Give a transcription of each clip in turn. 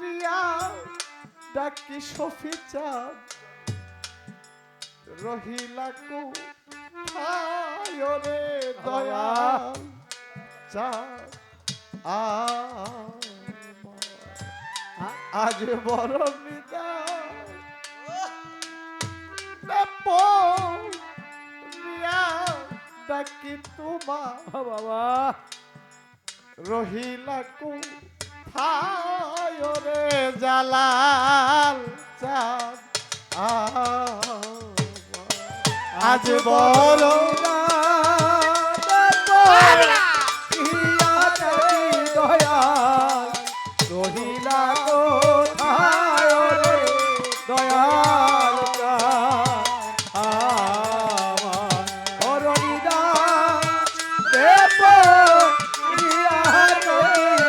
রিয়া ডাকি সফি চাঁদ রহিলা কোথায় রে দয়াল চাঁদ আজ বড় রিয়া ডাকি তোমা বাবা রহিলা কোথায় রে জালাল চাঁদ আজ বড় দয়াল রহিলা কোথায় রে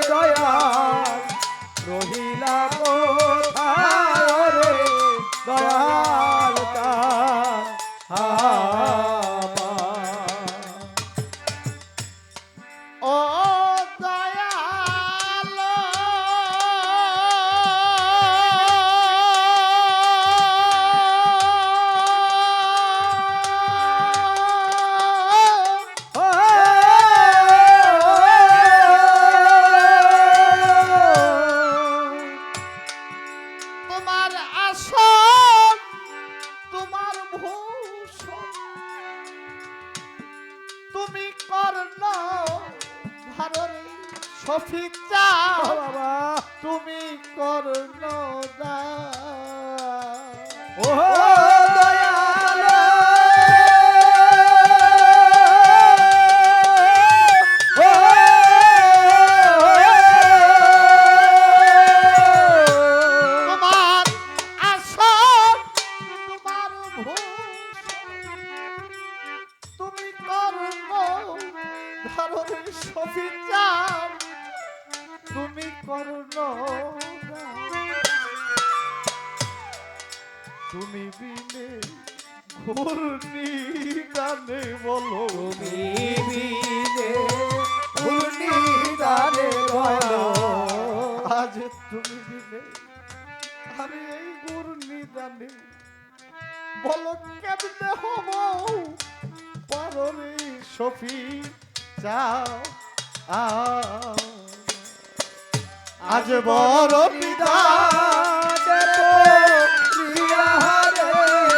দয়াল রহিলা কোথায় রে দয়াল ও দয়াল তোমার আসন তোমার ভূষণ তুমি কর্ণ ধারণী সফি চাঁদ বাবা তুমি কর্ণ দা ও দয়াল তোমার আসন তোমার ভূষণ তুমি কর্ণ ধারণী সফি চাঁদ তুমি কর্ণ দা তুমি বিনে ঘূর্ণি গানে বলো তুমি বিনে ঘূর্ণি গানে বলো আজ তুমি বিনে আরে এই ঘূর্ণি গানে বলো কেমনে হব পাররে সফি চাও আজ বড় নিদান রিয়া রে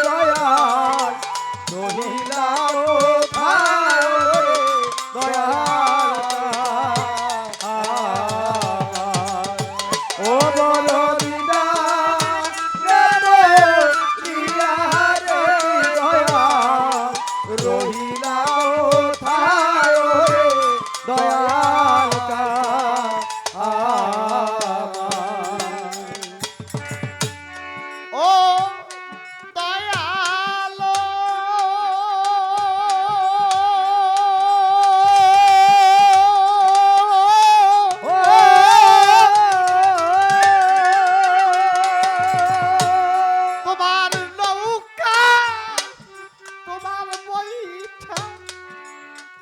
দয়াল রহিলা কোথায় রে দয়াল ও বড় নিদান রিয়া রে দয়াল রহিলা কোথায় রে দয়াল ও দয়াল তোমার নৌকা তোমার বৈঠা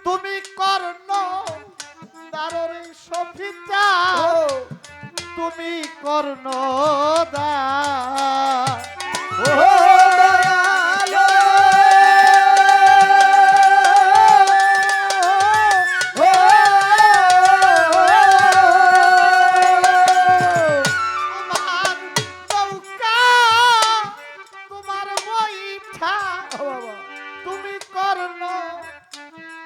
তুমি কর্ণ দাররে সফি চাঁদ তুমি কর্ণ দা ও দয়াল তোমার নৌকা তোমার বৈঠা তুমি কর্ণ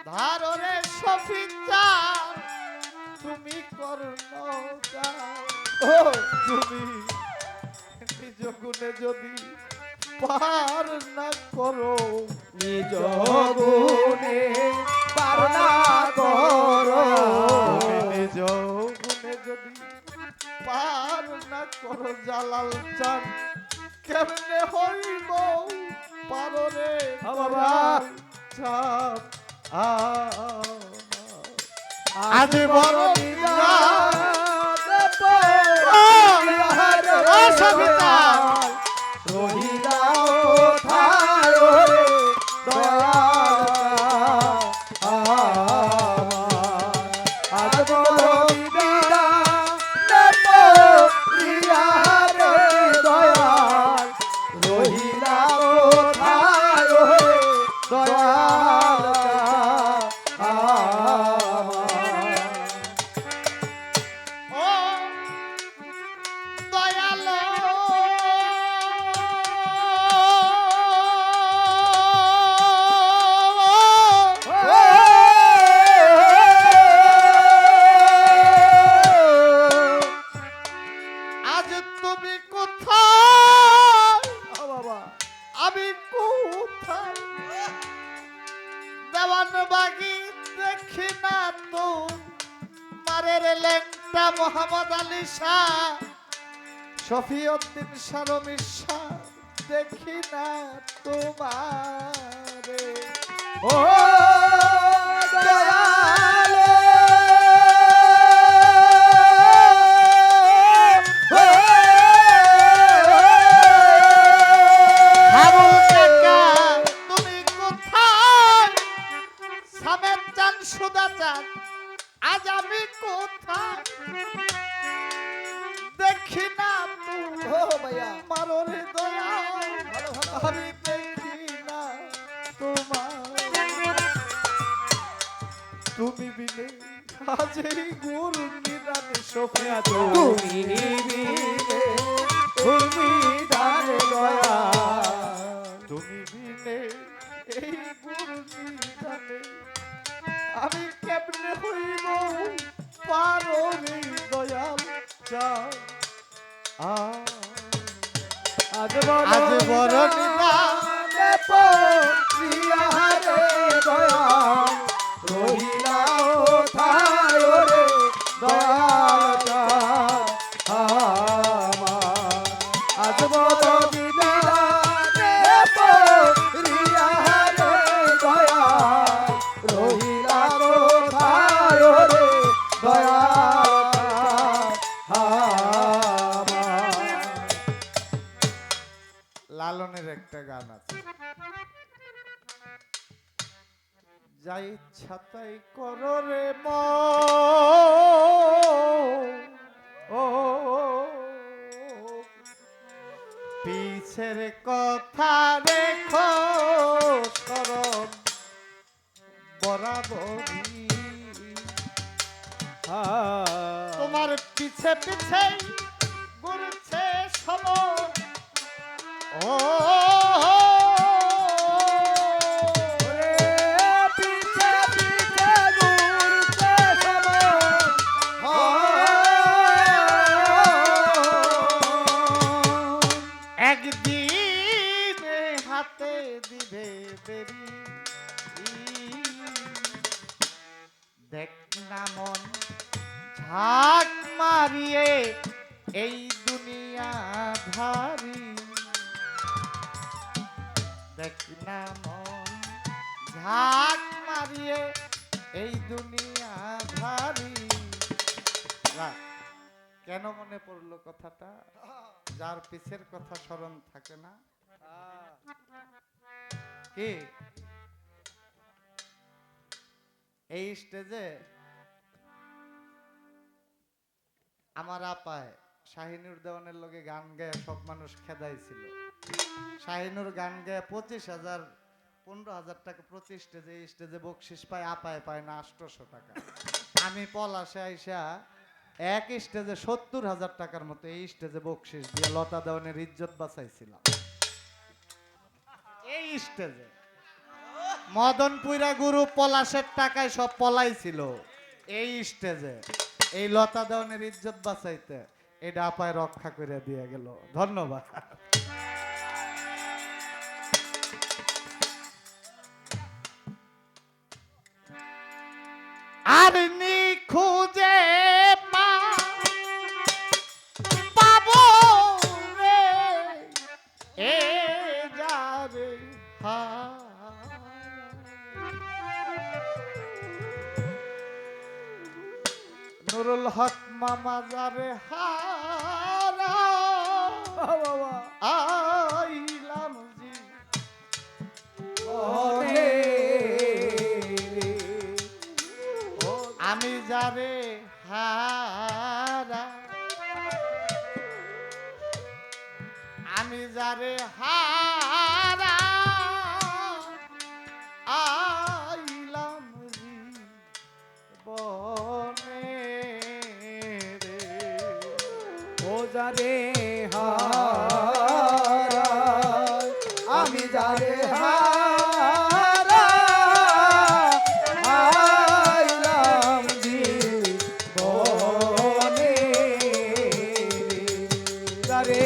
ধাররে সফি চাঁদ তুমি কর্ণ দা ও তুমি নিজ গুণে যদি পার না করো নিজ গুণে পার না করো নিজ গুণে যদি পার না করো জালাল চান কেমনে হইব পারো রে বাবা। চাপ আজ বড় সবিতা রহিলা কোথায় রে দয়াল আজ বড় বিদায় দরবারের লেংটা মোহাম্মদ আলী শাহ শফিউদ্দিন শারমির শাহ দেখি না তোমারে ও দয়ালে হারুন কাকা তুমি কোথায় সামেদ চান সুদা চান আজ আমি কোথায় দেখি না ও ভাইয়া তোমার দয়া ভালো ভালো আমি দেখি না তোমার তুমি বিনে আজ এই গুরু নিদানে সফিয়া তুমি বিনে তুমি দানে দয়া তুমি বিনে এই গুরু নিদানে আমি কেমনে হইব পারো রে দয়াল চাও আজ আজ বড় নিদানে পড়িয়ারে দয়া রহিলা কোথায় রে দয়াটা আমার আজ বড় নিদানে পড়িয়ারে দয়া রহিলা কোথায় রে দয়াটা আমার লালনের একটা গান আছে যা ইচ্ছা তাই করো রে ও পিছের কথা রেখো স্মরণ বরাবরই তোমার পিছে পিছে ঘুরছে সময় ও পিছে পিছে ঘুরছে একদিন হাতে দিবে বেরি দেখ না মন ঝাঁক মারিয়ে এই দুনিয়া ধারি দেখ না মন ঝাঁক মারিয়ে এই দুনিয়া ধারি কেন মনে পড়লো কথাটা যার পিছের কথা স্মরণ থাকে না কি এই স্টেজে আমার আপায় শাহিনুর দেওয়ানের লগে গান গায়ে সব মানুষ খেদাইছিল শাহিনুর গান গায়ে 25,000 15,000 টাকা প্রতি স্টেজে এই স্টেজে বকশিস পায় আপায় পায় না 800 টাকা আমি পলাশে আইসা এক স্টেজে 70,000 টাকার মতো এই স্টেজে বকশিস দিয়ে লতা দেওয়ানের ইজ্জত বাঁচাইছিলাম এই স্টেজে মদনপুরা গুরু পলাশের টাকায় সব পলাইছিল এই স্টেজে এই লতা দেওয়ানের ইজ্জত বাঁচাইতে এটা আপায় রক্ষা করে দিয়ে গেল ধন্যবাদ আর নি খুঁজে মা পাবো রে এ যাবে হা নুরুল হক মামা যাবে হারা আইলাম জি আমি যারে হারা আমি যারে হারা আইলাম জি বনে রে ও যারে হারা আমি যারে হারা আইলাম জীবনে যারে